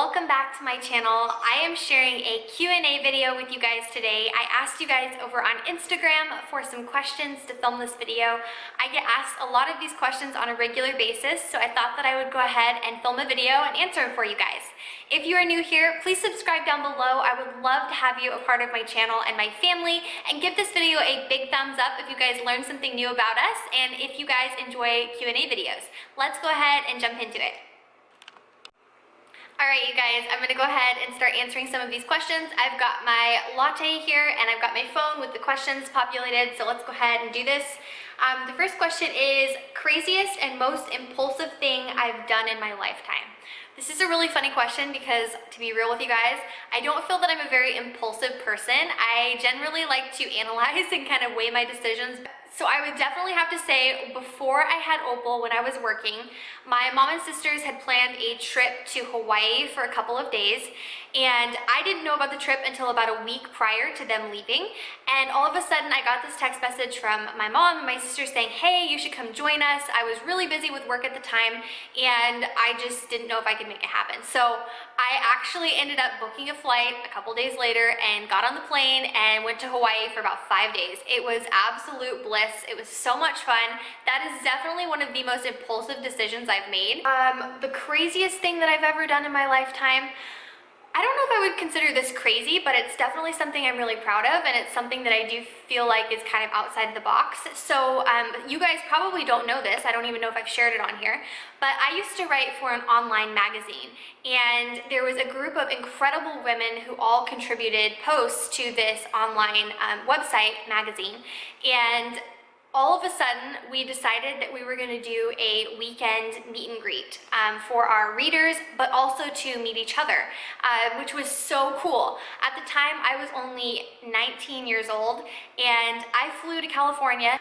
welcome back to my channel. I am sharing a Q&A video with you guys today. I asked you guys over on Instagram for some questions to film this video. I get asked a lot of these questions on a regular basis, so I thought that I would go ahead and film a video and answer them for you guys. If you are new here, please subscribe down below. I would love to have you a part of my channel and my family, and give this video a big thumbs up if you guys learned something new about us and if you guys enjoy Q&A videos. Let's go ahead and jump into it. All right, you guys, I'm gonna go ahead and start answering some of these questions. I've got my latte here and I've got my phone with the questions populated, so let's go ahead and do this. The first question is, craziest and most impulsive thing I've done in my lifetime. This is a really funny question because, to be real with you guys, I don't feel that I'm a very impulsive person. I generally like to analyze and kind of weigh my decisions. So I would definitely have to say, before I had Opal, when I was working, my mom and sisters had planned a trip to Hawaii for a couple of days, and I didn't know about the trip until about a week prior to them leaving. And all of a sudden I got this text message from my mom and my sister saying, hey, you should come join us. I was really busy with work at the time and I just didn't know if I could make it happen. So I actually ended up booking a flight a couple days later and got on the plane and went to Hawaii for about 5 days. It was absolute bliss. It was so much fun. That is definitely one of the most impulsive decisions I've made. The craziest thing that I've ever done in my lifetime, I don't know if I would consider this crazy, but it's definitely something I'm really proud of, and it's something that I do feel like is kind of outside the box. So you guys probably don't know this. I don't even know if I've shared it on here, but I used to write for an online magazine, and there was a group of incredible women who all contributed posts to this online website magazine. And all of a sudden, we decided that we were going to do a weekend meet and greet for our readers, but also to meet each other, which was so cool. At the time, I was only 19 years old, and I flew to California,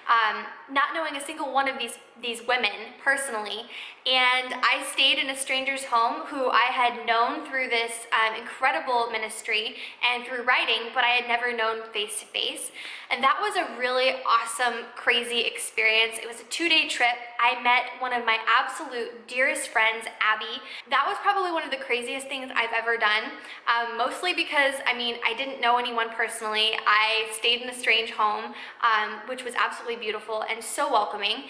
not knowing a single one of these women personally, and I stayed in a stranger's home who I had known through this incredible ministry and through writing, but I had never known face to face. And that was a really awesome, crazy experience. It was a 2-day trip. I met one of my absolute dearest friends, Abby. That was probably one of the craziest things I've ever done, mostly because, I mean, I didn't know anyone personally. I stayed in a strange home, which was absolutely beautiful and so welcoming.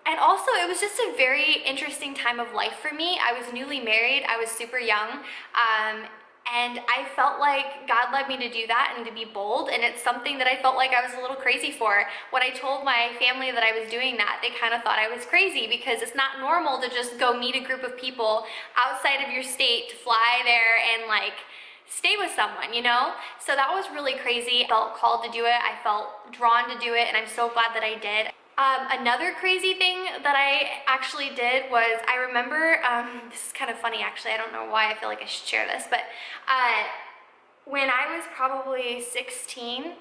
And also, it was just a very interesting time of life for me. I was newly married. I was super young. And I felt like God led me to do that and to be bold, and it's something that I felt like I was a little crazy for. When I told my family that I was doing that, they kind of thought I was crazy because it's not normal to just go meet a group of people outside of your state, to fly there and like stay with someone, you know? So that was really crazy. I felt called to do it. I felt drawn to do it, and I'm so glad that I did. Another crazy thing that I actually did was, I remember, this is kind of funny actually, I don't know why I feel like I should share this, but when I was probably 16,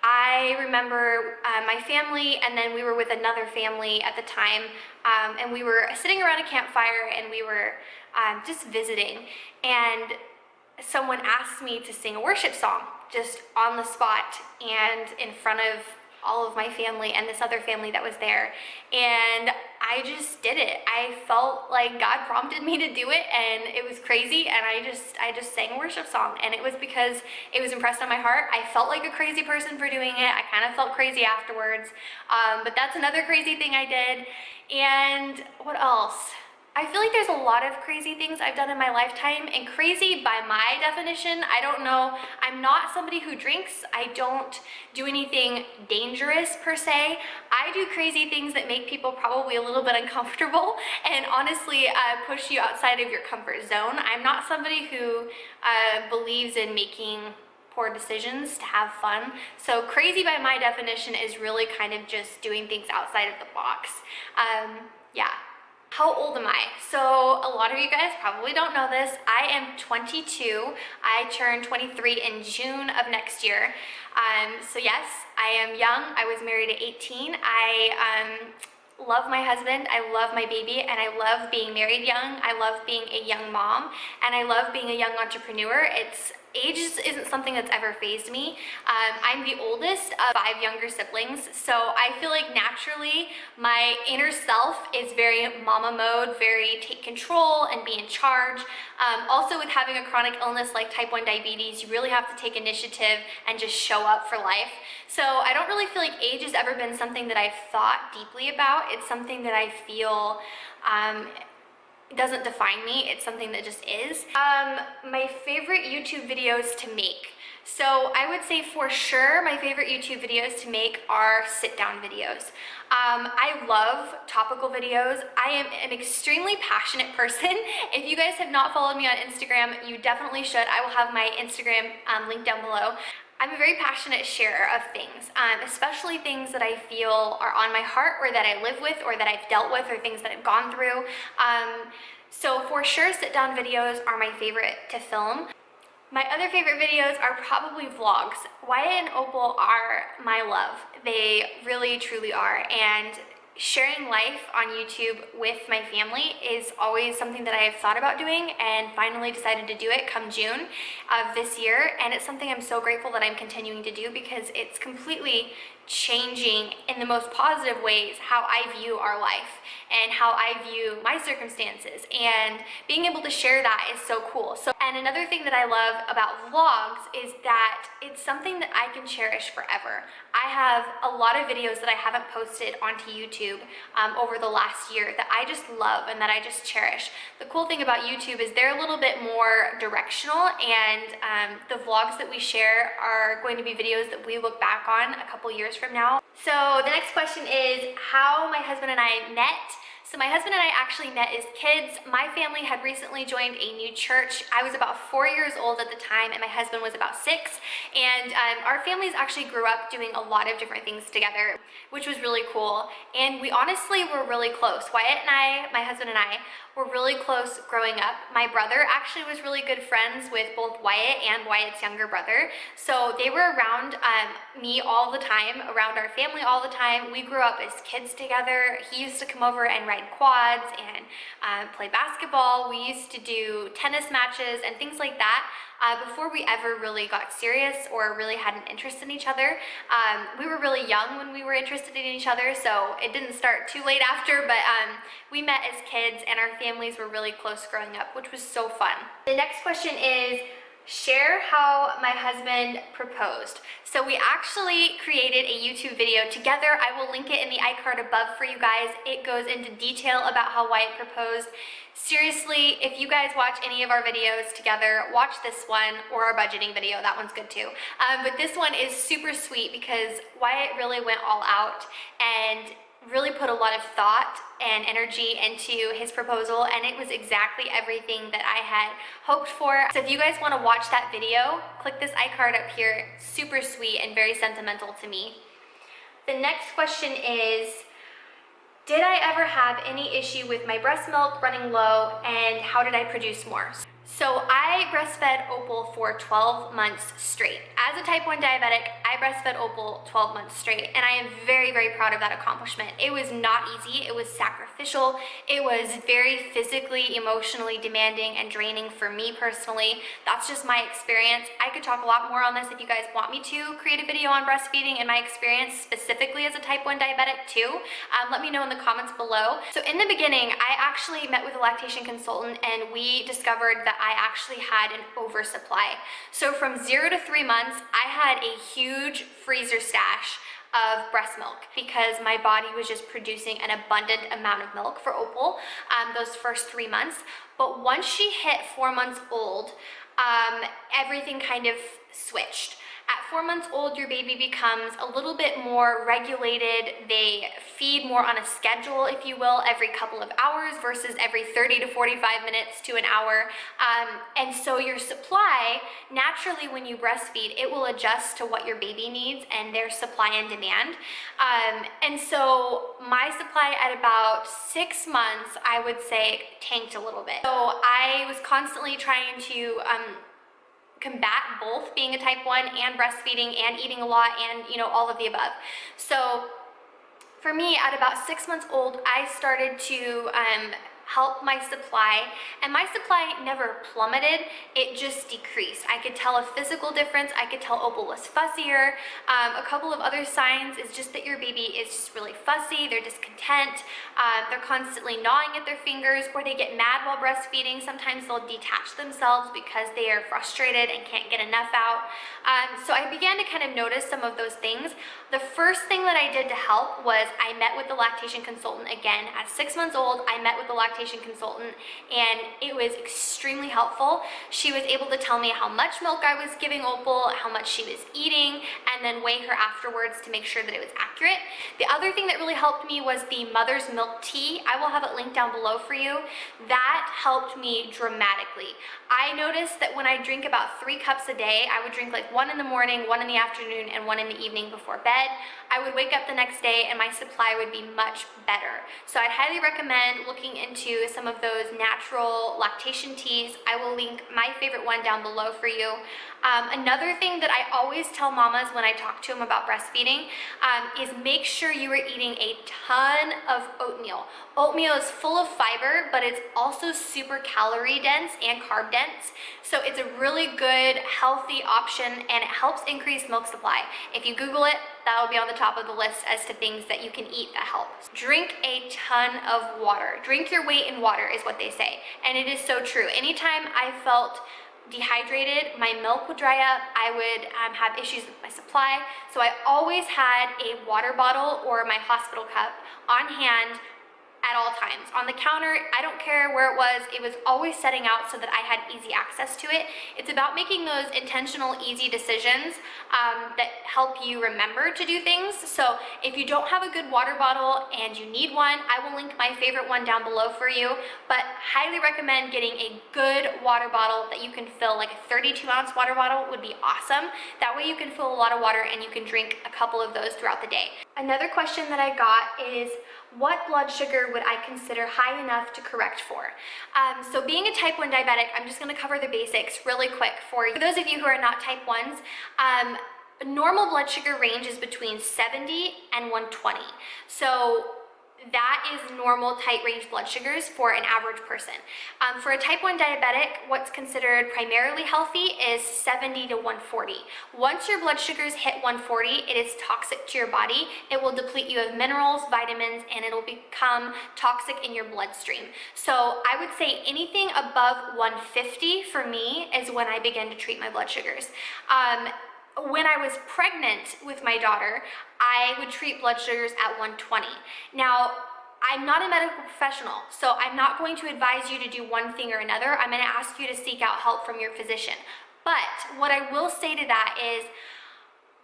I remember my family, and then we were with another family at the time, and we were sitting around a campfire and we were just visiting, and someone asked me to sing a worship song just on the spot and in front of all of my family and this other family that was there, and I just did it. I felt like God prompted me to do it, and it was crazy, and I just sang a worship song, and it was because it was impressed on my heart. I felt like a crazy person for doing it. I kind of felt crazy afterwards, but that's another crazy thing I did. And what else? I feel like there's a lot of crazy things I've done in my lifetime, and crazy by my definition, I don't know. I'm not somebody who drinks. I don't do anything dangerous per se. I do crazy things that make people probably a little bit uncomfortable and honestly push you outside of your comfort zone. I'm not somebody who believes in making poor decisions to have fun. So crazy by my definition is really kind of just doing things outside of the box. Yeah. How old am I? So a lot of you guys probably don't know this. I am 22. I turn 23 in June of next year. So yes, I am young. I was married at 18. I love my husband, I love my baby, and I love being married young. I love being a young mom, and I love being a young entrepreneur. It's age isn't something that's ever fazed me. I'm the oldest of 5 younger siblings, so I feel like naturally my inner self is very mama mode, very take control and be in charge. Also with having a chronic illness like type 1 diabetes, you really have to take initiative and just show up for life. So I don't really feel like age has ever been something that I've thought deeply about. It's something that I feel it doesn't define me. It's something that just is. My favorite YouTube videos to make. So I would say for sure my favorite YouTube videos to make are sit-down videos. I love topical videos. I am an extremely passionate person. If you guys have not followed me on Instagram, you definitely should. I will have my Instagram linked down below. I'm a very passionate sharer of things, especially things that I feel are on my heart or that I live with or that I've dealt with or things that I've gone through. So for sure, sit-down videos are my favorite to film. My other favorite videos are probably vlogs. Wyatt and Opal are my love. They really, truly are. And sharing life on YouTube with my family is always something that I have thought about doing and finally decided to do it come June of this year. And it's something I'm so grateful that I'm continuing to do because it's completely changing in the most positive ways how I view our life and how I view my circumstances, and being able to share that is so cool. And another thing that I love about vlogs is that it's something that I can cherish forever. I have a lot of videos that I haven't posted onto YouTube over the last year that I just love and that I just cherish. The cool thing about YouTube is they're a little bit more directional, and the vlogs that we share are going to be videos that we look back on a couple years from now. So the next question is how my husband and I met. So my husband and I actually met as kids. My family had recently joined a new church. I was about 4 years old at the time and my husband was about 6. And our families actually grew up doing a lot of different things together, which was really cool. And we honestly were really close. Wyatt and I, my husband and I, were really close growing up. My brother actually was really good friends with both Wyatt and Wyatt's younger brother. So they were around me all the time, around our family all the time. We grew up as kids together. He used to come over and ride quads and play basketball. We used to do tennis matches and things like that. Before we ever really got serious or really had an interest in each other. We were really young when we were interested in each other, so it didn't start too late after, but we met as kids and our families were really close growing up, which was so fun. The next question is, share how my husband proposed. So we actually created a YouTube video together. I will link it in the iCard above for you guys. It goes into detail about how Wyatt proposed. Seriously, if you guys watch any of our videos together, watch this one or our budgeting video. That one's good too. But this one is super sweet because Wyatt really went all out and really put a lot of thought and energy into his proposal, and it was exactly everything that I had hoped for. So if you guys want to watch that video, click this iCard up here. Super sweet and very sentimental to me. The next question is, did I ever have any issue with my breast milk running low, and how did I produce more? So I breastfed Opal for 12 months straight. As a type 1 diabetic, I breastfed Opal 12 months straight, and I am very, very proud of that accomplishment. It was not easy, it was sacrificial, it was very physically, emotionally demanding and draining for me personally. That's just my experience. I could talk a lot more on this if you guys want me to create a video on breastfeeding and my experience specifically as a type 1 diabetic too. Let me know in the comments below. So in the beginning, I actually met with a lactation consultant and we discovered that I actually had an oversupply. So from 0 to 3 months, I had a huge freezer stash of breast milk because my body was just producing an abundant amount of milk for Opal those first 3 months. But once she hit 4 months old, everything kind of switched. At 4 months old, your baby becomes a little bit more regulated. They feed more on a schedule, if you will, every couple of hours versus every 30 to 45 minutes to an hour. And so your supply, naturally when you breastfeed, it will adjust to what your baby needs and their supply and demand. And so my supply at about 6 months, I would say, tanked a little bit. So I was constantly trying to combat both being a type 1 and breastfeeding and eating a lot and, you know, all of the above. So for me, at about 6 months old, I started to help my supply, and my supply never plummeted, it just decreased. I could tell a physical difference. I could tell Opal was fussier. A couple of other signs is just that your baby is just really fussy, they're discontent, they're constantly gnawing at their fingers, or they get mad while breastfeeding. Sometimes they'll detach themselves because they are frustrated and can't get enough out. So I began to kind of notice some of those things. The first thing that I did to help was I met with the lactation consultant again. At 6 months old, I met with the lactation consultant, and it was extremely helpful. She was able to tell me how much milk I was giving Opal, how much she was eating, and then weigh her afterwards to make sure that it was accurate. The other thing that really helped me was the mother's milk tea. I will have it linked down below for you. That helped me dramatically. I noticed that when I drink about 3 cups a day, I would drink like 1 in the morning, 1 in the afternoon, and 1 in the evening before bed. I would wake up the next day and my supply would be much better. So I'd highly recommend looking into some of those natural lactation teas. I will link my favorite one down below for you. Another thing that I always tell mamas when I talk to them about breastfeeding is make sure you are eating a ton of oatmeal. Oatmeal is full of fiber, but it's also super calorie dense and carb dense. So it's a really good, healthy option, and it helps increase milk supply. If you Google it, that'll be on the top of the list as to things that you can eat that help. Drink a ton of water. Drink your weight in water is what they say. And it is so true. Anytime I felt dehydrated, my milk would dry up, I would have issues with my supply. So I always had a water bottle or my hospital cup on hand at all times. On the counter, I don't care where it was always setting out so that I had easy access to it. It's about making those intentional, easy decisions that help you remember to do things. So if you don't have a good water bottle and you need one, I will link my favorite one down below for you, but highly recommend getting a good water bottle that you can fill. Like a 32-ounce water bottle would be awesome. That way you can fill a lot of water and you can drink a couple of those throughout the day. Another question that I got is, what blood sugar would I consider high enough to correct for? So being a type 1 diabetic, I'm just going to cover the basics really quick for you. For those of you who are not type 1s, normal blood sugar range is between 70 and 120. So that is normal tight range blood sugars for an average person. For a type 1 diabetic, what's considered primarily healthy is 70 to 140. Once your blood sugars hit 140, it is toxic to your body. It will deplete you of minerals, vitamins, and it'll become toxic in your bloodstream. So I would say anything above 150 for me is when I begin to treat my blood sugars. When I was pregnant with my daughter, I would treat blood sugars at 120. Now, I'm not a medical professional, so I'm not going to advise you to do one thing or another. I'm going to ask you to seek out help from your physician. But what I will say to that is,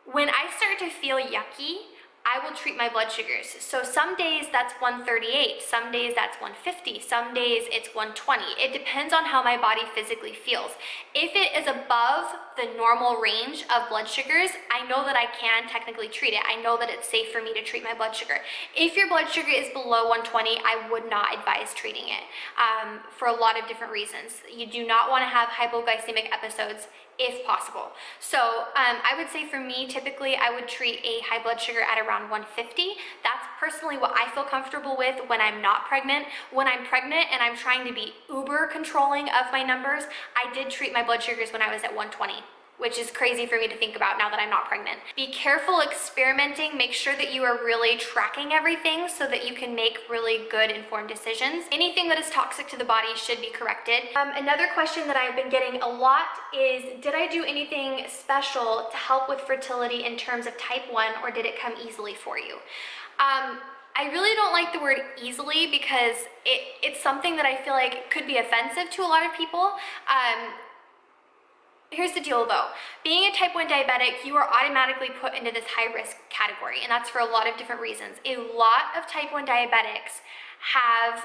when I start to feel yucky, I will treat my blood sugars. So some days that's 138, some days that's 150, some days it's 120. It depends on how my body physically feels. If it is above the normal range of blood sugars, I know that I can technically treat it. I know that it's safe for me to treat my blood sugar. If your blood sugar is below 120, I would not advise treating it for a lot of different reasons. You do not want to have hypoglycemic episodes if possible. So I would say for me, typically I would treat a high blood sugar at around 150. That's personally what I feel comfortable with when I'm not pregnant. When I'm pregnant and I'm trying to be uber controlling of my numbers, I did treat my blood sugars when I was at 120. Which is crazy for me to think about now that I'm not pregnant. Be careful experimenting. Make sure that you are really tracking everything so that you can make really good informed decisions. Anything that is toxic to the body should be corrected. Another question that I've been getting a lot is, did I do anything special to help with fertility in terms of type 1, or did it come easily for you? I really don't like the word easily because it's something that I feel like could be offensive to a lot of people. Here's the deal though, being a type 1 diabetic, you are automatically put into this high risk category, and that's for a lot of different reasons. A lot of type 1 diabetics have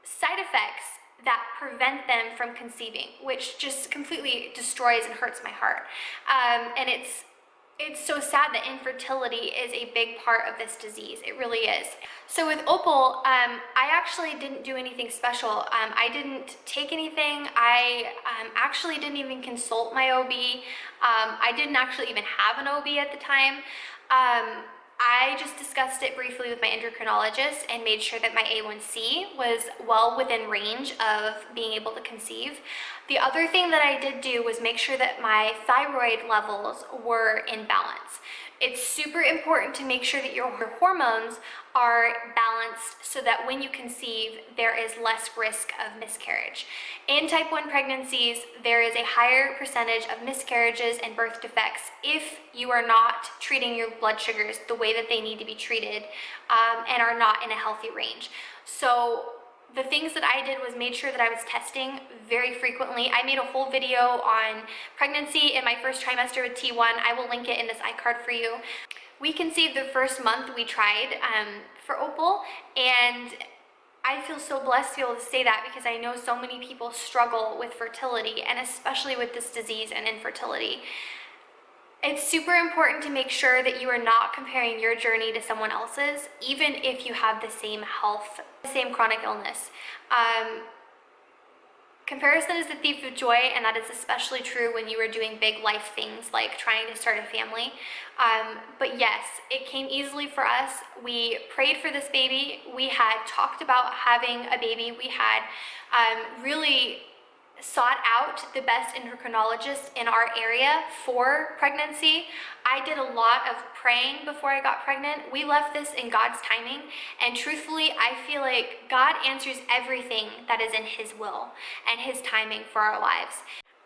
side effects that prevent them from conceiving, which just completely destroys and hurts my heart. And it's so sad that infertility is a big part of this disease. It really is. So with Opal, I actually didn't do anything special. I didn't take anything. I actually didn't even consult my OB. I didn't actually even have an OB at the time. I just discussed it briefly with my endocrinologist and made sure that my A1C was well within range of being able to conceive. The other thing that I did do was make sure that my thyroid levels were in balance. It's super important to make sure that your hormones are balanced so that when you conceive, there is less risk of miscarriage. In type 1 pregnancies, there is a higher percentage of miscarriages and birth defects if you are not treating your blood sugars the way that they need to be treated and are not in a healthy range. So the things that I did was made sure that I was testing very frequently. I made a whole video on pregnancy in my first trimester with T1. I will link it in this iCard for you. We conceived the first month we tried for Opal, and I feel so blessed to be able to say that because I know so many people struggle with fertility, and especially with this disease and infertility. It's super important to make sure that you are not comparing your journey to someone else's, even if you have the same health, the same chronic illness. Comparison is the thief of joy, and that is especially true when you are doing big life things like trying to start a family. But yes, it came easily for us. We prayed for this baby. We had talked about having a baby. We had really sought out the best endocrinologist in our area for pregnancy. I did a lot of praying before I got pregnant. We left this in God's timing, and truthfully, I feel like God answers everything that is in His will and His timing for our lives.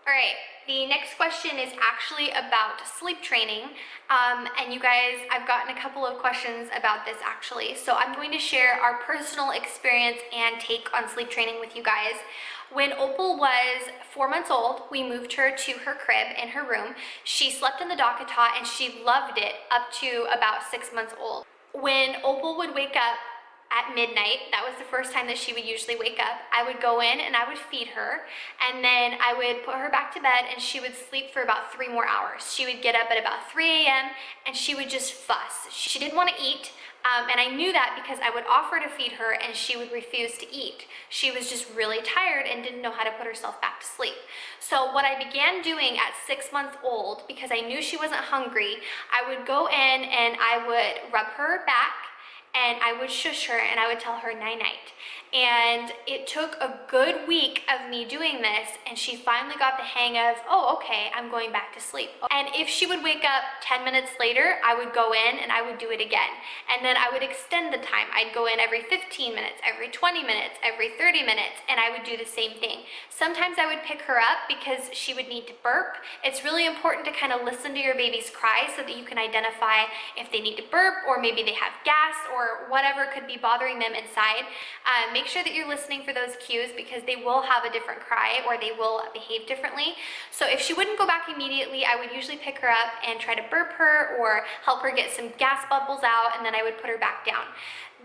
All right, the next question is actually about sleep training. And you guys, I've gotten a couple of questions about this actually. So I'm going to share our personal experience and take on sleep training with you guys. When Opal was 4 months old, we moved her to her crib in her room. She slept in the dock cot and she loved it up to about 6 months old. When Opal would wake up at midnight, that was the first time that she would usually wake up, I would go in and I would feed her, and then I would put her back to bed and she would sleep for about 3 more hours. She would get up at about 3 a.m. and she would just fuss. She didn't want to eat. And I knew that because I would offer to feed her and she would refuse to eat. She was just really tired and didn't know how to put herself back to sleep. So what I began doing at 6 months old, because I knew she wasn't hungry, I would go in and I would rub her back and I would shush her and I would tell her night-night. And it took a good week of me doing this, and she finally got the hang of, oh, okay, I'm going back to sleep. And if she would wake up 10 minutes later, I would go in and I would do it again. And then I would extend the time. I'd go in every 15 minutes, every 20 minutes, every 30 minutes, and I would do the same thing. Sometimes I would pick her up because she would need to burp. It's really important to kind of listen to your baby's cries so that you can identify if they need to burp, or maybe they have gas or whatever could be bothering them inside. Make sure that you're listening for those cues because they will have a different cry or they will behave differently. So if she wouldn't go back immediately, I would usually pick her up and try to burp her or help her get some gas bubbles out, and then I would put her back down.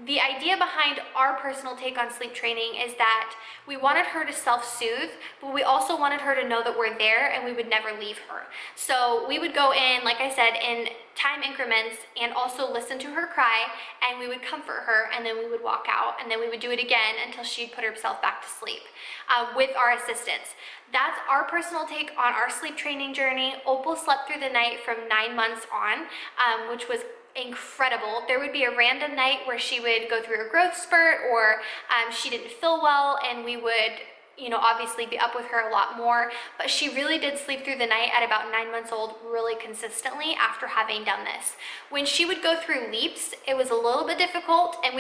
The idea behind our personal take on sleep training is that we wanted her to self-soothe, but we also wanted her to know that we're there and we would never leave her. So we would go in, like I said, in time increments and also listen to her cry, and we would comfort her, and then we would walk out, and then we would do it again until she'd put herself back to sleep with our assistance. That's our personal take on our sleep training journey. Opal slept through the night from 9 months on, which was incredible. There would be a random night where she would go through a growth spurt, or she didn't feel well, and we would, obviously be up with her a lot more, but she really did sleep through the night at about 9 months old really consistently after having done this. When she would go through leaps, it was a little bit difficult, and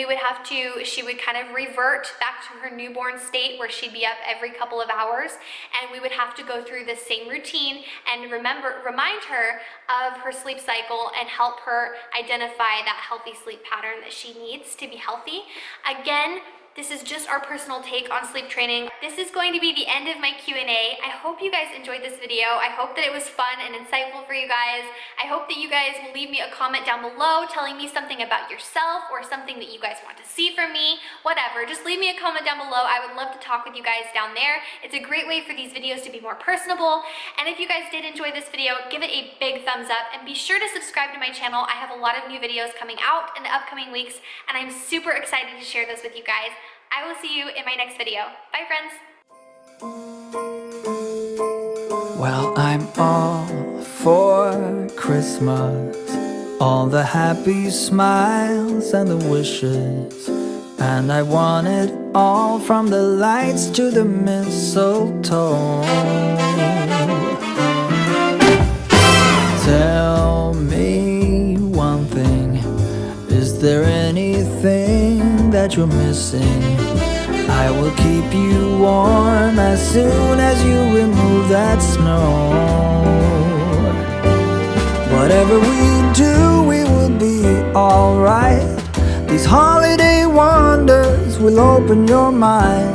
she would kind of revert back to her newborn state where she'd be up every couple of hours, and we would have to go through the same routine and remind her of her sleep cycle and help her identify that healthy sleep pattern that she needs to be healthy. Again, this is just our personal take on sleep training. This is going to be the end of my Q&A. I hope you guys enjoyed this video. I hope that it was fun and insightful for you guys. I hope that you guys will leave me a comment down below telling me something about yourself or something that you guys want to see from me, whatever. Just leave me a comment down below. I would love to talk with you guys down there. It's a great way for these videos to be more personable. And if you guys did enjoy this video, give it a big thumbs up and be sure to subscribe to my channel. I have a lot of new videos coming out in the upcoming weeks, and I'm super excited to share those with you guys. I will see you in my next video. Bye, friends. Well, I'm all for Christmas. all the happy smiles and the wishes, and I want it all, from the lights to the mistletoe. Tell me one thing, is there anything that you're missing? I will keep you warm as soon as you remove that snow. Whatever we do, we will be alright. These holiday wonders will open your mind.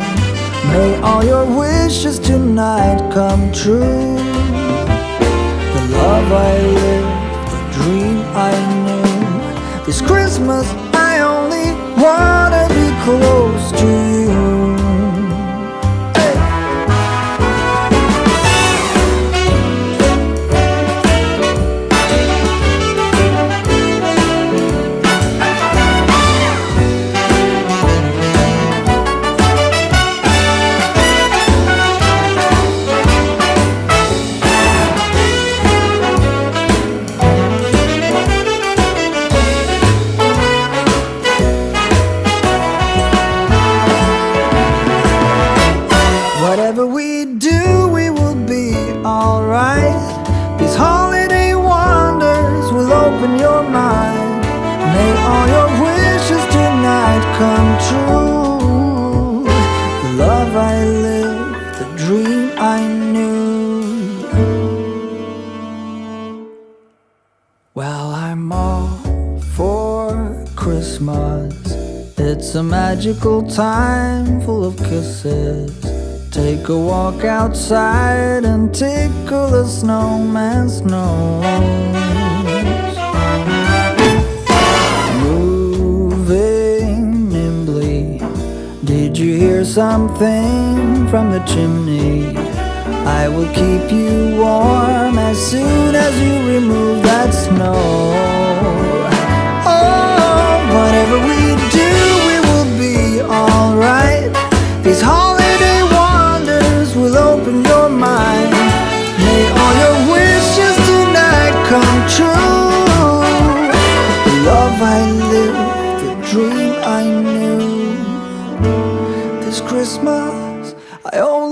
May all your wishes tonight come true. The love I lived, the dream I knew. This Christmas I only wanna be close to you. Whatever we do, we will be alright. These holiday wonders will open your mind. May all your wishes tonight come true. The love I lived, the dream I knew. Well, I'm all for Christmas. It's a magical time full of kisses. Take a walk outside and tickle the snowman's nose. Moving nimbly, did you hear something from the chimney? I will keep you warm as soon as you remove that snow. Oh, whatever we do, we will be alright. These holiday wonders will open your mind. May all your wishes tonight come true. The love I lived, the dream I knew. This Christmas I only